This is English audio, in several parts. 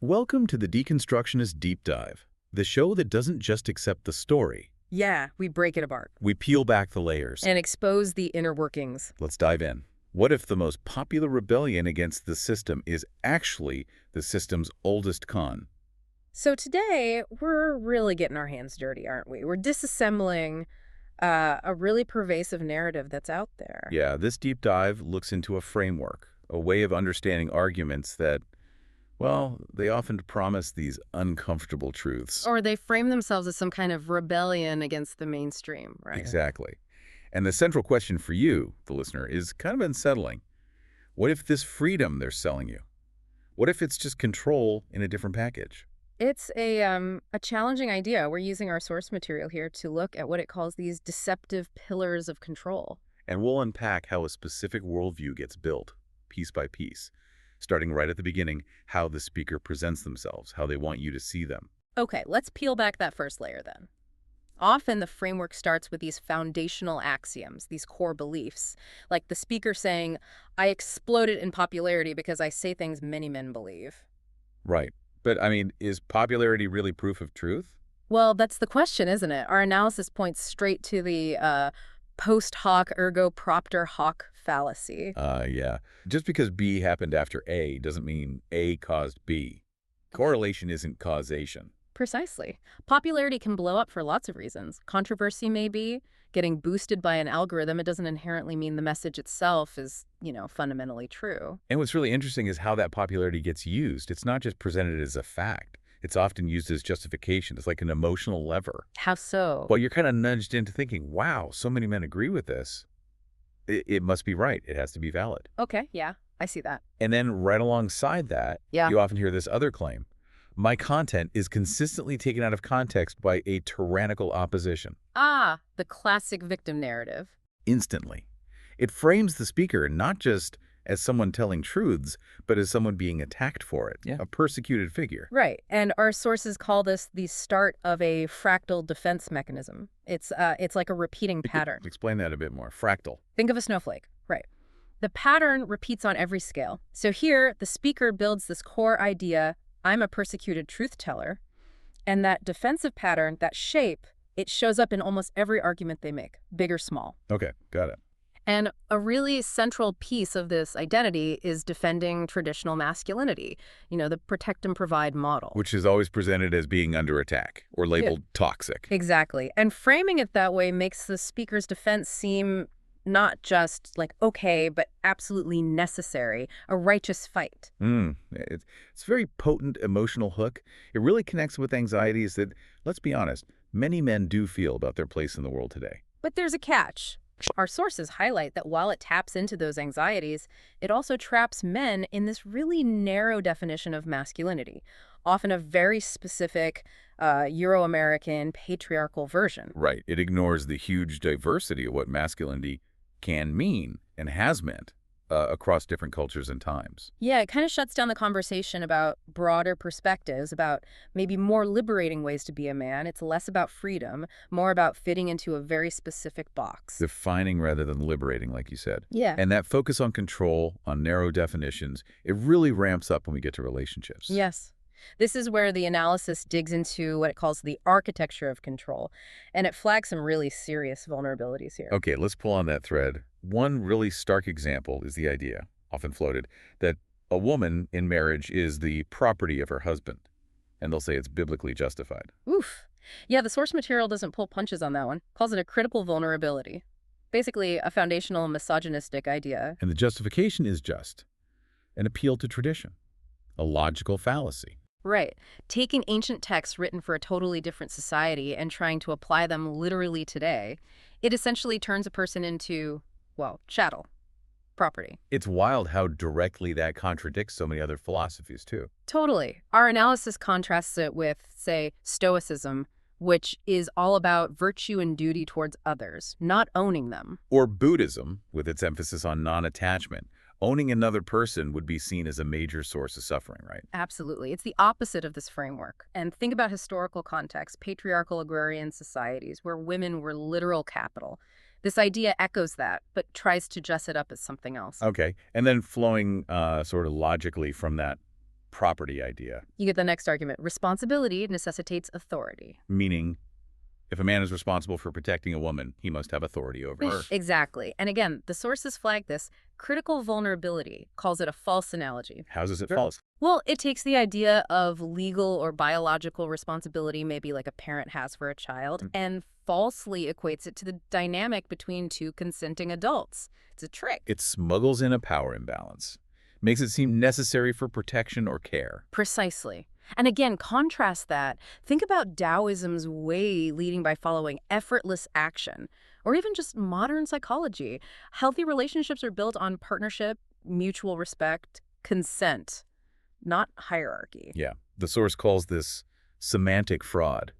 Welcome to the Deconstructionist Deep Dive, the show that doesn't just accept the story. Yeah, we break it apart. We peel back the layers. And expose the inner workings. Let's dive in. What if the most popular rebellion against the system is actually the system's oldest con? So today, we're really getting our hands dirty, aren't we? We're disassembling a really pervasive narrative that's out there. Yeah, this deep dive looks into a framework, a way of understanding arguments that, well, they often promise these uncomfortable truths. Or they frame themselves as some kind of rebellion against the mainstream, right? Exactly. And the central question for you, the listener, is kind of unsettling. What if this freedom they're selling you? What if it's just control in a different package? It's a challenging idea. We're using our source material here to look at what it calls these deceptive pillars of control. And we'll unpack how a specific worldview gets built, piece by piece, starting right at the beginning, how the speaker presents themselves, how they want you to see them. Okay, let's peel back that first layer then. Often the framework starts with these foundational axioms, these core beliefs, like the speaker saying, I exploded in popularity because I say things many men believe. Right. But, I mean, is popularity really proof of truth? Well, that's the question, isn't it? Our analysis points straight to the post hoc ergo propter hoc fallacy. Yeah. Just because B happened after A doesn't mean A caused B. Correlation isn't causation. Precisely. Popularity can blow up for lots of reasons. Controversy may be. Getting boosted by an algorithm, it doesn't inherently mean the message itself is, fundamentally true. And what's really interesting is how that popularity gets used. It's not just presented as a fact. It's often used as justification. It's like an emotional lever. How so? Well, you're kind of nudged into thinking, wow, so many men agree with this. It must be right. It has to be valid. Okay, yeah, I see that. And then right alongside that, Yeah. you often hear this other claim. My content is consistently taken out of context by a tyrannical opposition. Ah, the classic victim narrative. Instantly. It frames the speaker not just as someone telling truths, but as someone being attacked for it, a persecuted figure. Right, and our sources call this the start of a fractal defense mechanism. It's like a repeating pattern. Explain that a bit more. Fractal. Think of a snowflake, right? The pattern repeats on every scale. So here, the speaker builds this core idea, I'm a persecuted truth teller, and that defensive pattern, that shape, it shows up in almost every argument they make, big or small. Okay, got it. And a really central piece of this identity is defending traditional masculinity, the protect and provide model. Which is always presented as being under attack or labeled toxic. Exactly. And framing it that way makes the speaker's defense seem not just like okay, but absolutely necessary, a righteous fight. It's a very potent emotional hook. It really connects with anxieties that, let's be honest, many men do feel about their place in the world today. But there's a catch. Our sources highlight that while it taps into those anxieties, it also traps men in this really narrow definition of masculinity, often a very specific Euro-American patriarchal version. Right. It ignores the huge diversity of what masculinity can mean and has meant across different cultures and times. Yeah, it kind of shuts down the conversation about broader perspectives, about maybe more liberating ways to be a man. It's less about freedom, more about fitting into a very specific box. Defining rather than liberating, like you said. Yeah. And that focus on control, on narrow definitions, it really ramps up when we get to relationships. Yes. This is where the analysis digs into what it calls the architecture of control, and it flags some really serious vulnerabilities here. Okay, let's pull on that thread. One really stark example is the idea, often floated, that a woman in marriage is the property of her husband, and they'll say it's biblically justified. Oof. Yeah, the source material doesn't pull punches on that one. Calls it a critical vulnerability. Basically, a foundational misogynistic idea. And the justification is just an appeal to tradition, a logical fallacy. Right. Taking ancient texts written for a totally different society and trying to apply them literally today, it essentially turns a person into, well, chattel, property. It's wild how directly that contradicts so many other philosophies, too. Totally. Our analysis contrasts it with, say, Stoicism, which is all about virtue and duty towards others, not owning them. Or Buddhism, with its emphasis on non-attachment. Owning another person would be seen as a major source of suffering, right? Absolutely. It's the opposite of this framework. And think about historical context, patriarchal agrarian societies where women were literal capital. This idea echoes that, but tries to dress it up as something else. Okay. And then flowing sort of logically from that property idea. You get the next argument. Responsibility necessitates authority. Meaning, if a man is responsible for protecting a woman, he must have authority over her. Exactly. And again, the sources flag this. Critical vulnerability calls it a false analogy. How is it false? Well, it takes the idea of legal or biological responsibility, maybe like a parent has for a child, and falsely equates it to the dynamic between two consenting adults. It's a trick. It smuggles in a power imbalance. Makes it seem necessary for protection or care. Precisely. And again, contrast that. Think about Taoism's way leading by following effortless action, or even just modern psychology. Healthy relationships are built on partnership, mutual respect, consent, not hierarchy. Yeah. The source calls this semantic fraud,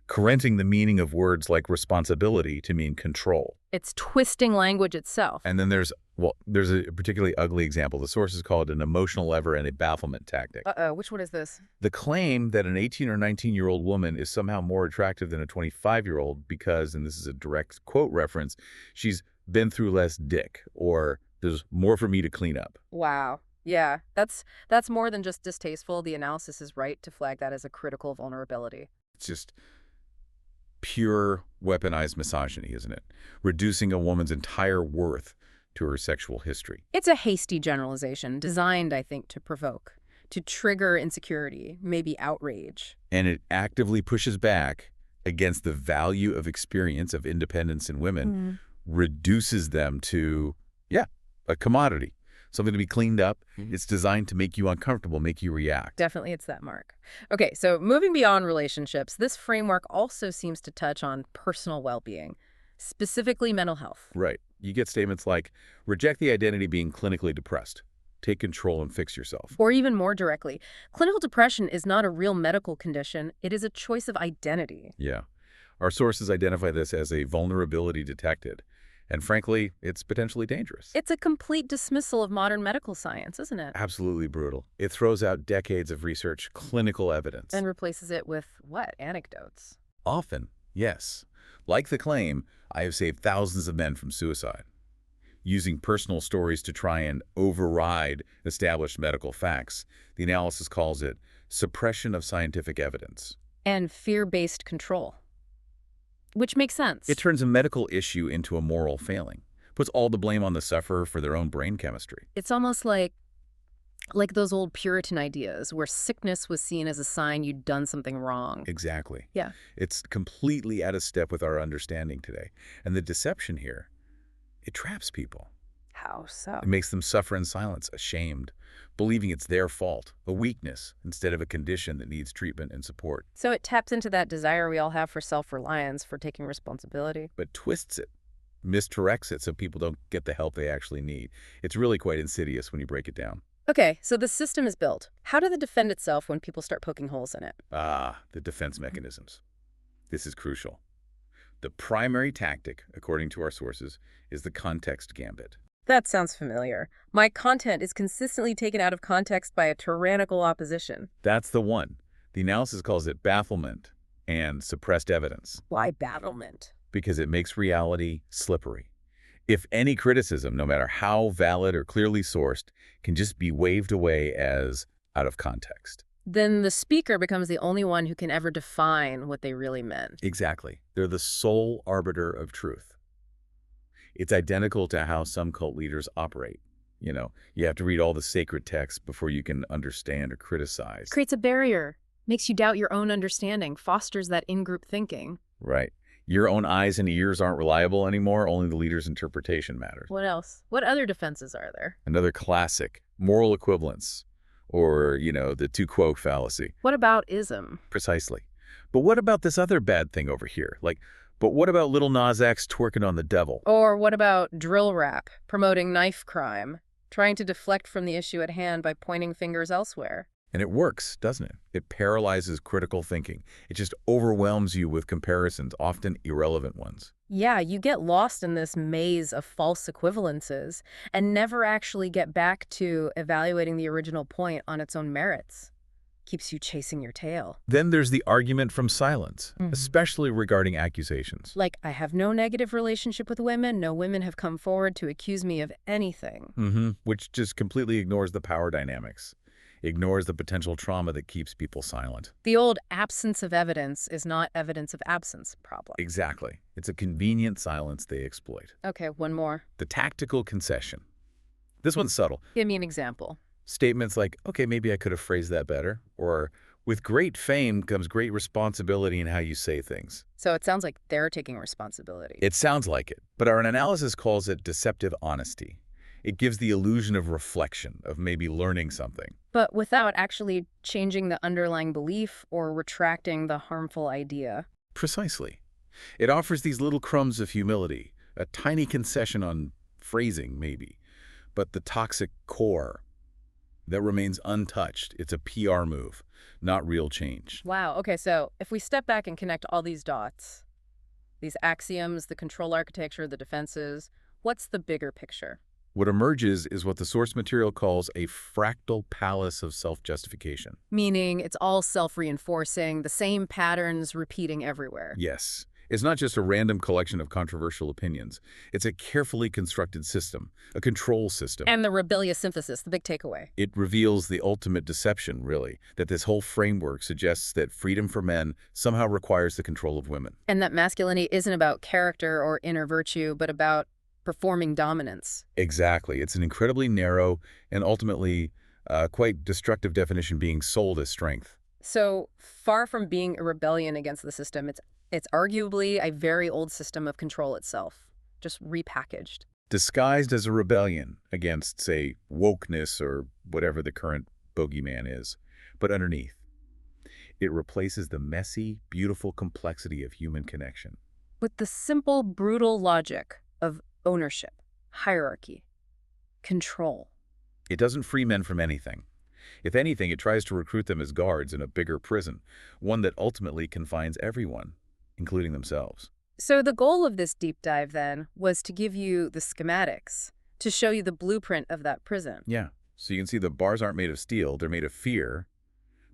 correcting the meaning of words like responsibility to mean control. It's twisting language itself. And then there's a particularly ugly example. The sources call it an emotional lever and a bafflement tactic. Uh-oh, which one is this? The claim that an 18 or 19-year-old woman is somehow more attractive than a 25-year-old because, and this is a direct quote reference, she's been through less dick, or there's more for me to clean up. Wow. Yeah, that's more than just distasteful. The analysis is right to flag that as a critical vulnerability. It's just pure weaponized misogyny, isn't it? Reducing a woman's entire worth to her sexual history. It's a hasty generalization designed, I think, to provoke, to trigger insecurity, maybe outrage. And it actively pushes back against the value of experience of independence in women, reduces them to, a commodity. Something to be cleaned up. It's designed to make you uncomfortable, make you react. Definitely it's that mark. Okay, so moving beyond relationships, this framework also seems to touch on personal well-being, specifically mental health. Right. You get statements like, reject the identity being clinically depressed. Take control and fix yourself. Or even more directly, clinical depression is not a real medical condition. It is a choice of identity. Yeah. Our sources identify this as a vulnerability detected. And frankly, it's potentially dangerous. It's a complete dismissal of modern medical science, isn't it? Absolutely brutal. It throws out decades of research, clinical evidence. And replaces it with, what, anecdotes? Often, yes. Like the claim, I have saved thousands of men from suicide. Using personal stories to try and override established medical facts, the analysis calls it suppression of scientific evidence. And fear-based control. Which makes sense. It turns a medical issue into a moral failing, puts all the blame on the sufferer for their own brain chemistry. It's almost like those old Puritan ideas where sickness was seen as a sign you'd done something wrong. Exactly. Yeah. It's completely out of step with our understanding today. And the deception here, it traps people. How so? It makes them suffer in silence, ashamed, believing it's their fault, a weakness, instead of a condition that needs treatment and support. So it taps into that desire we all have for self-reliance, for taking responsibility. But twists it, misdirects it so people don't get the help they actually need. It's really quite insidious when you break it down. Okay, so the system is built. How does it defend itself when people start poking holes in it? The defense mechanisms. This is crucial. The primary tactic, according to our sources, is the context gambit. That sounds familiar. My content is consistently taken out of context by a tyrannical opposition. That's the one. The analysis calls it bafflement and suppressed evidence. Why battlement? Because it makes reality slippery. If any criticism, no matter how valid or clearly sourced, can just be waved away as out of context. Then the speaker becomes the only one who can ever define what they really meant. Exactly. They're the sole arbiter of truth. It's identical to how some cult leaders operate. You know, you have to read all the sacred texts before you can understand or criticize. Creates a barrier, makes you doubt your own understanding, fosters that in-group thinking. Right. Your own eyes and ears aren't reliable anymore. Only the leader's interpretation matters. What else? What other defenses are there? Another classic, moral equivalence, or, the two-quote fallacy. What about ism? Precisely. But what about this other bad thing over here? But what about Lil Nas X twerking on the devil? Or what about drill rap, promoting knife crime, trying to deflect from the issue at hand by pointing fingers elsewhere? And it works, doesn't it? It paralyzes critical thinking. It just overwhelms you with comparisons, often irrelevant ones. Yeah, you get lost in this maze of false equivalences and never actually get back to evaluating the original point on its own merits. Keeps you chasing your tail. Then there's the argument from silence, especially regarding accusations. Like, I have no negative relationship with women. No women have come forward to accuse me of anything. Which just completely ignores the power dynamics. ignores the potential trauma that keeps people silent. The old absence of evidence is not evidence of absence problem. Exactly. It's a convenient silence they exploit. Okay, one more. The tactical concession. This one's subtle. Give me an example. Statements like, okay, maybe I could have phrased that better, or with great fame comes great responsibility in how you say things. So it sounds like they're taking responsibility. It sounds like it, but our analysis calls it deceptive honesty. It gives the illusion of reflection, of maybe learning something. But without actually changing the underlying belief or retracting the harmful idea. Precisely. It offers these little crumbs of humility, a tiny concession on phrasing, maybe, but the toxic core that remains untouched. It's a PR move, not real change. Wow. Okay, so if we step back and connect all these dots, these axioms, the control architecture, the defenses, what's the bigger picture? What emerges is what the source material calls a fractal palace of self-justification. Meaning it's all self-reinforcing, the same patterns repeating everywhere. Yes. It's not just a random collection of controversial opinions. It's a carefully constructed system, a control system. And the rebellious synthesis, the big takeaway. It reveals the ultimate deception, really, that this whole framework suggests that freedom for men somehow requires the control of women. And that masculinity isn't about character or inner virtue, but about performing dominance. Exactly. It's an incredibly narrow and ultimately quite destructive definition being sold as strength. So far from being a rebellion against the system, it's arguably a very old system of control itself, just repackaged. Disguised as a rebellion against, say, wokeness or whatever the current bogeyman is. But underneath, it replaces the messy, beautiful complexity of human connection With the simple, brutal logic of ownership, hierarchy, control. It doesn't free men from anything. If anything, it tries to recruit them as guards in a bigger prison, one that ultimately confines everyone, including themselves. So the goal of this deep dive, then, was to give you the schematics, to show you the blueprint of that prison. Yeah, so you can see the bars aren't made of steel, they're made of fear,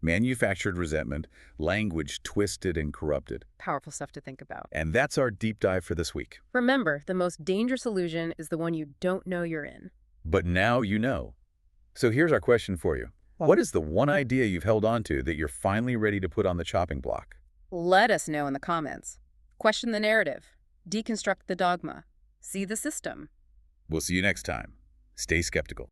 manufactured resentment, language twisted and corrupted. Powerful stuff to think about. And that's our deep dive for this week. Remember, the most dangerous illusion is the one you don't know you're in. But now you know. So here's our question for you. What is the one idea you've held on to that you're finally ready to put on the chopping block? Let us know in the comments. Question the narrative. Deconstruct the dogma. See the system. We'll see you next time. Stay skeptical.